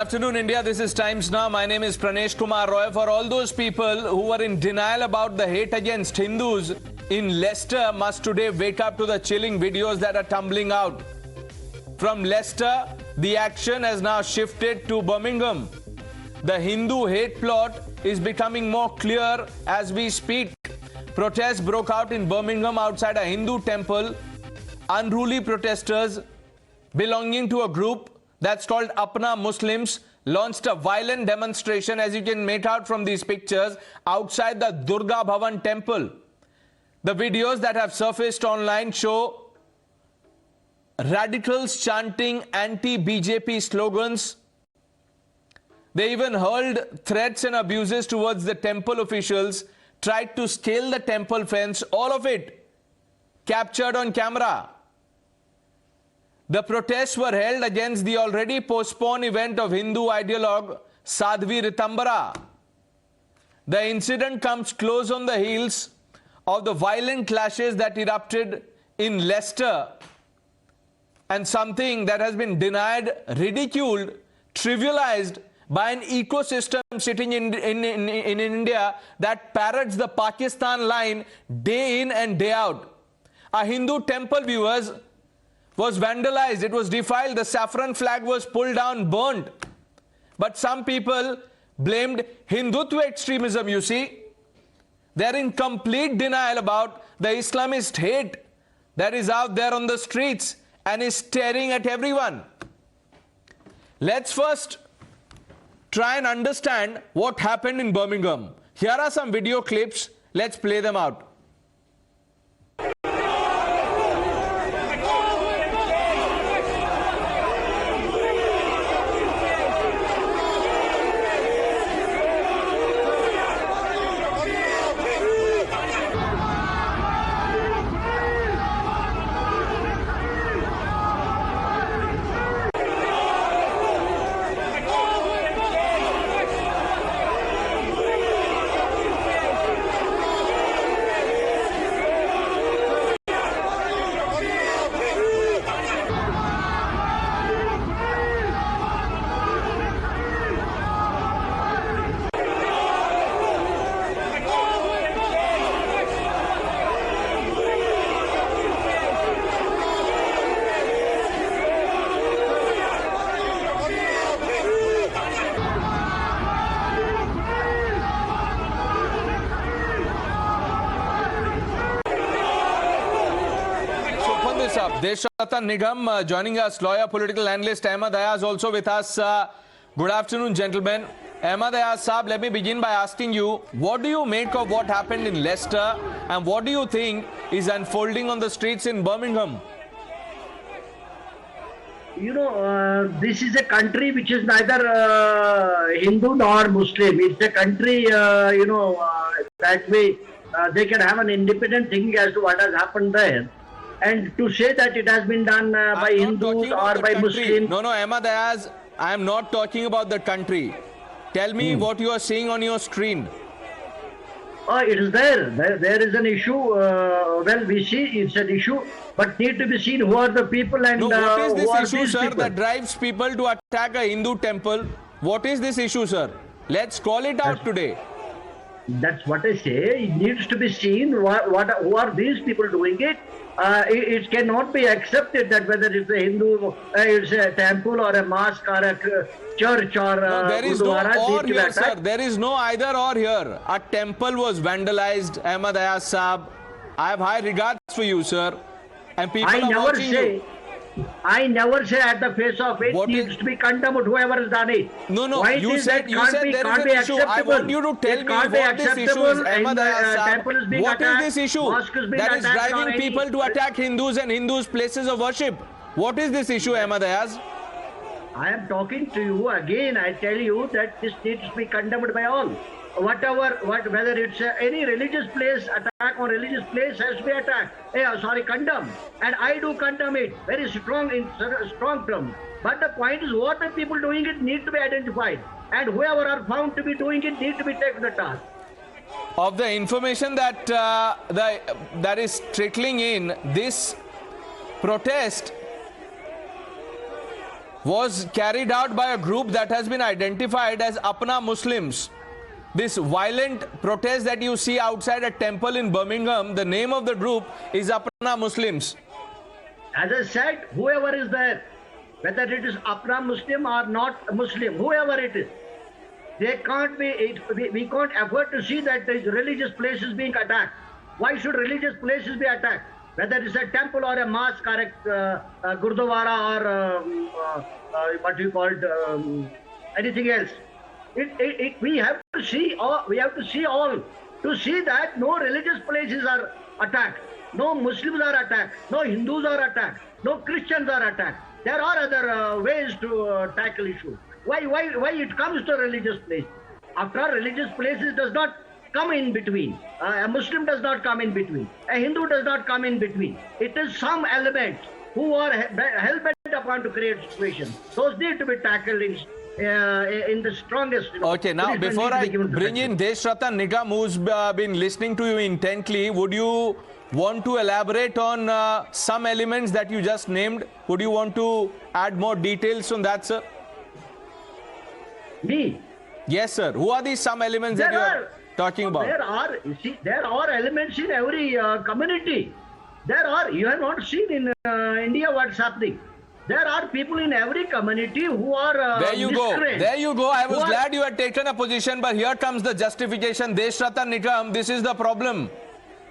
Afternoon, India. This is Times Now. My name is Pranesh Kumar Roy. For all those people who were in denial about the hate against Hindus in Leicester must today wake up to the chilling videos that are tumbling out. From Leicester, the action has now shifted to Birmingham. The Hindu hate plot is becoming more clear as we speak. Protests broke out in Birmingham outside a Hindu temple. Unruly protesters belonging to a group that's called Apna Muslims launched a violent demonstration, as you can make out from these pictures, outside the Durga Bhawan temple. The videos that have surfaced online show radicals chanting anti-BJP slogans. They even hurled threats and abuses towards the temple officials, tried to scale the temple fence, all of it captured on camera. The protests were held against the already postponed event of Hindu ideologue Sadhvi Ritambara. The incident comes close on the heels of the violent clashes that erupted in Leicester, and something that has been denied, ridiculed, trivialized by an ecosystem sitting in India that parrots the Pakistan line day in and day out. A Hindu temple, viewers, was vandalized, it was defiled, the saffron flag was pulled down, burnt. But some people blamed Hindutva extremism, you see. They're in complete denial about the Islamist hate that is out there on the streets and is staring at everyone. Let's first try and understand what happened in Birmingham. Here are some video clips. Let's play them out. Desh Ratan Nigam joining us, lawyer, political analyst. Ahmad Ayaz also with us. Good afternoon, gentlemen. Ahmad Ayaz Saab, let me begin by asking you, what do you make of what happened in Leicester and what do you think is unfolding on the streets in Birmingham? You know, this is a country which is neither Hindu nor Muslim. It's a country, that way they can have an independent thinking as to what has happened there. And to say that it has been done by Hindus or by Muslims. No, Ahmad Ayaz, I am not talking about the country. Tell me what you are seeing on your screen. It is there. There is an issue. Well, we see it's an issue, but need to be seen who are the people and what is this issue, sir, people? that drives people to attack a Hindu temple? What is this issue, sir? Let's call it out today. That's what I say. It needs to be seen. Who are these people doing it? It cannot be accepted that whether it's a Hindu, it's a temple or a mosque or a church or there is no or here, sir. There is no either or here. A temple was vandalized, Ahmad Ayaz Saab. I have high regards for you, sir. And people are watching you. I never say at the face of it needs to be condemned whoever has done it. No. You said there is an issue. I want you to tell me what this issue is, Ahmad Ayaz Saab. What is this issue that is driving people to attack Hindus and Hindus' places of worship? What is this issue, Ahmad Ayaz? I am talking to you again. I tell you that this needs to be condemned by all. Whether it's any religious place, attack on religious place has to be attacked. Condemn. And I do condemn it very strong in strong terms. But the point is, what the people doing it need to be identified, and whoever are found to be doing it need to be taken to task. Of the information that that is trickling in, this protest was carried out by a group that has been identified as Apna Muslims. This violent protest that you see outside a temple in Birmingham, the name of the group is Apna Muslims. As I said, whoever is there, whether it is Apna Muslim or not Muslim, whoever it is, they can't be, we can't afford to see that the religious places being attacked. Why should religious places be attacked? Whether it's a temple or a mosque or a gurdwara or what you call anything else. We have to see all to see that no religious places are attacked, no Muslims are attacked, no Hindus are attacked, no Christians are attacked. There are other ways to tackle issue. Why it comes to religious place? After all, religious places does not come in between. A Muslim does not come in between. A Hindu does not come in between. It is some element who are hell-bent upon to create situation. Those need to be tackled in the strongest. Okay, now before I bring in Desh Ratan Nigam, who's been listening to you intently, would you want to elaborate on some elements that you just named? Would you want to add more details on that, sir? Me? Yes, sir. Who are these some elements that you are talking about? There are elements in every community. You have not seen in India what's happening. There are people in every community who are There you go. I was glad you had taken a position, but here comes the justification. Desh Ratan Nigam, this is the problem.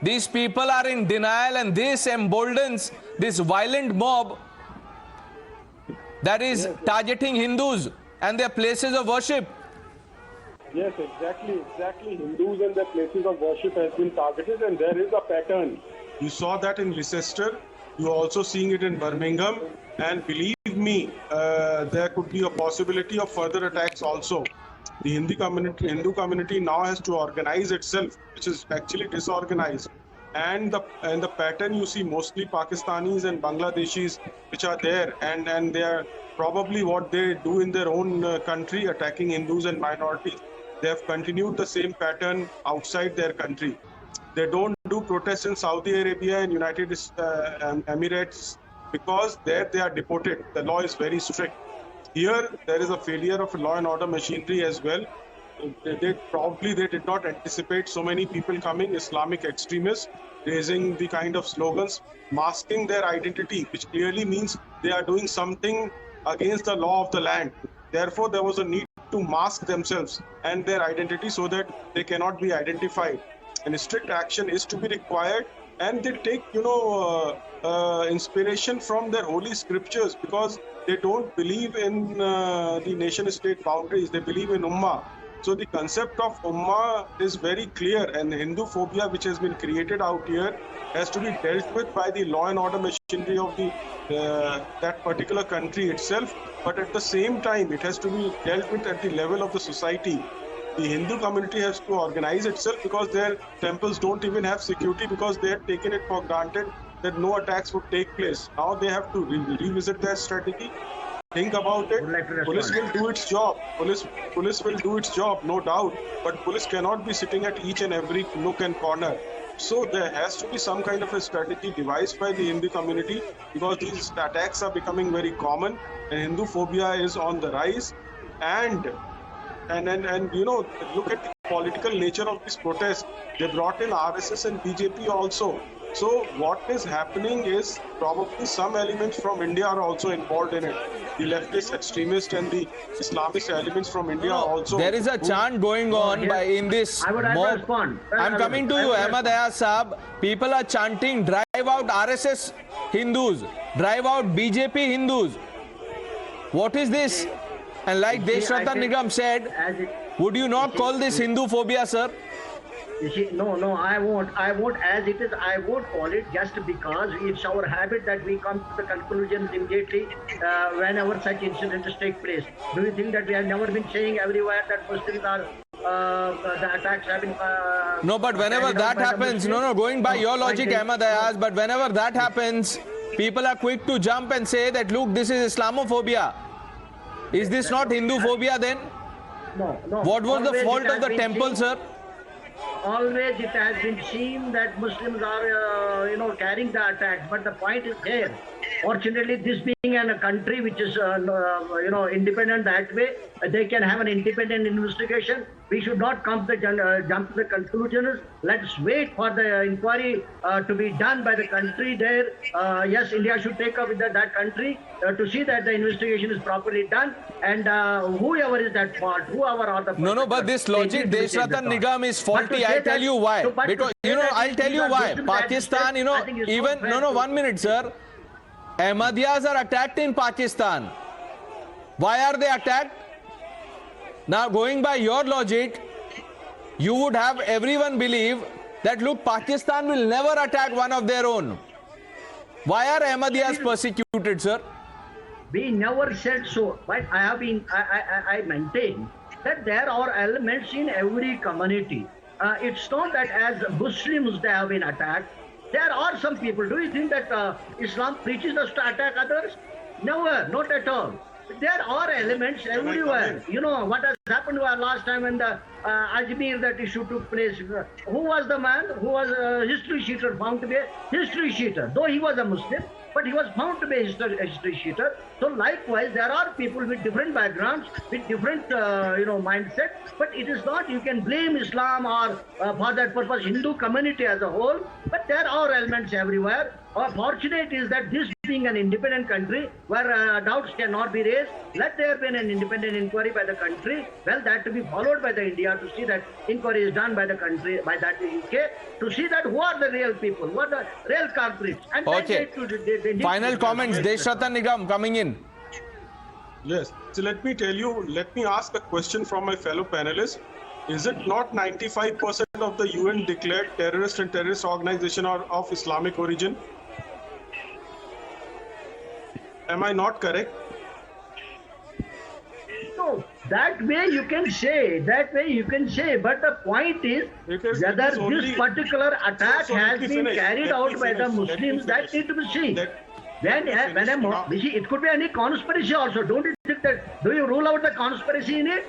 These people are in denial, and this emboldens this violent mob that is targeting Hindus and their places of worship. Yes, exactly. Hindus and their places of worship has been targeted, and there is a pattern. You saw that in Leicester. You are also seeing it in Birmingham. And believe me, there could be a possibility of further attacks also. The Hindu community now has to organize itself, which is actually disorganized. And the pattern you see mostly Pakistanis and Bangladeshis which are there, and they are probably what they do in their own country, attacking Hindus and minorities. They have continued the same pattern outside their country. They don't do protests in Saudi Arabia and United Emirates because there they are deported. The law is very strict. Here there is a failure of law and order machinery as well. They did not anticipate so many people coming, Islamic extremists, raising the kind of slogans, masking their identity, which clearly means they are doing something against the law of the land. Therefore, there was a need to mask themselves and their identity so that they cannot be identified. And strict action is to be required, and they take, inspiration from their holy scriptures, because they don't believe in the nation-state boundaries. They believe in Ummah. So the concept of Ummah is very clear, and the Hinduphobia which has been created out here has to be dealt with by the law and order machinery of that particular country itself. But at the same time, it has to be dealt with at the level of the society. The Hindu community has to organize itself, because their temples don't even have security, because they had taken it for granted that no attacks would take place. Now they have to revisit their strategy. Think about it. Police will do its job. Police will do its job, no doubt. But police cannot be sitting at each and every nook and corner. So there has to be some kind of a strategy devised by the Hindu community, because these attacks are becoming very common, and Hinduphobia is on the rise. And look at the political nature of this protest. They brought in RSS and BJP also. So what is happening is probably some elements from India are also involved in it. The leftist extremists and the Islamist elements from India are also. There is a chant going on in this mob. I'm coming to you, Ahmad Ayaz Saab. People are chanting, drive out RSS Hindus, drive out BJP Hindus. What is this? And like Desh Ratan Nigam said, would you not call this Hinduphobia, sir? You see, no, I won't. As it is, I won't call it, just because it's our habit that we come to the conclusions immediately whenever such incidents take place. Do you think that we have never been saying everywhere that Muslims are, the attacks have been... no, but whenever that happens, going by your logic, Ahmad Ayaz, but whenever that happens, people are quick to jump and say that, look, this is Islamophobia. Is this not Hinduphobia then? No. What was the fault of the temple, sir? Always it has been seen that Muslims are, carrying the attacks. But the point is here, Fortunately, this being a country which is independent that way, they can have an independent investigation. We should not jump to the conclusions. Let's wait for the inquiry to be done by the country there. Yes, India should take up with that country to see that the investigation is properly done, and whoever is at fault, whoever are the No, but this logic, Desh Ratan Nigam is faulty. I'll tell you why. Because, I'll tell you why. Pakistan, even, 1 minute, sir. Ahmad Ayaz are attacked in Pakistan. Why are they attacked? Now, going by your logic, you would have everyone believe that, look, Pakistan will never attack one of their own. Why are Ahmad Ayaz persecuted, sir? We never said so, but I maintain that there are elements in every community. It's not that as Muslims they have been attacked. There are some people. Do you think that Islam preaches us to attack others? Never, not at all. There are elements everywhere. You know what has happened last time when the Ajmer that issue took place. Who was the man who was a history cheater, found to be a history cheater? Though he was a Muslim, but he was found to be a history cheater. So likewise, there are people with different backgrounds, with different mindset. But it is not you can blame Islam or for that purpose Hindu community as a whole. But there are elements everywhere. Fortunate is that this being an independent country where doubts cannot be raised, let there be an independent inquiry by the country. Well, that to be followed by the India to see that inquiry is done by the country, by that UK, to see that who are the real people, who are the real culprits. And okay. Final comments, Desh Ratan Nigam coming in. Yes. So let me ask a question from my fellow panelists. Is it not 95% of the UN declared terrorist and terrorist organization are of Islamic origin? Am I not correct? No, that way you can say, but the point is whether this particular attack has been carried out by the Muslims, that need to be seen. It could be any conspiracy also. Don't you think that, do you rule out the conspiracy in it?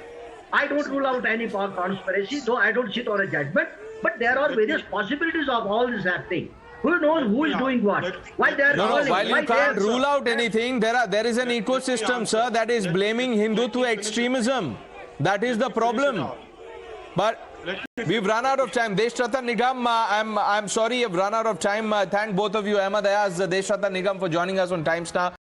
I don't rule out any conspiracy, though I don't sit on a judgment, but there are various possibilities of all this happening. Who knows who is doing what? Why they are calling? While you can't rule out anything, there is an ecosystem, sir, that is blaming Hindutva extremism. That is the problem. But we've run out of time. Desh Ratan Nigam, I'm sorry, I've run out of time. Thank both of you, Ahmad Ayaz, Desh Ratan Nigam, for joining us on Times Now.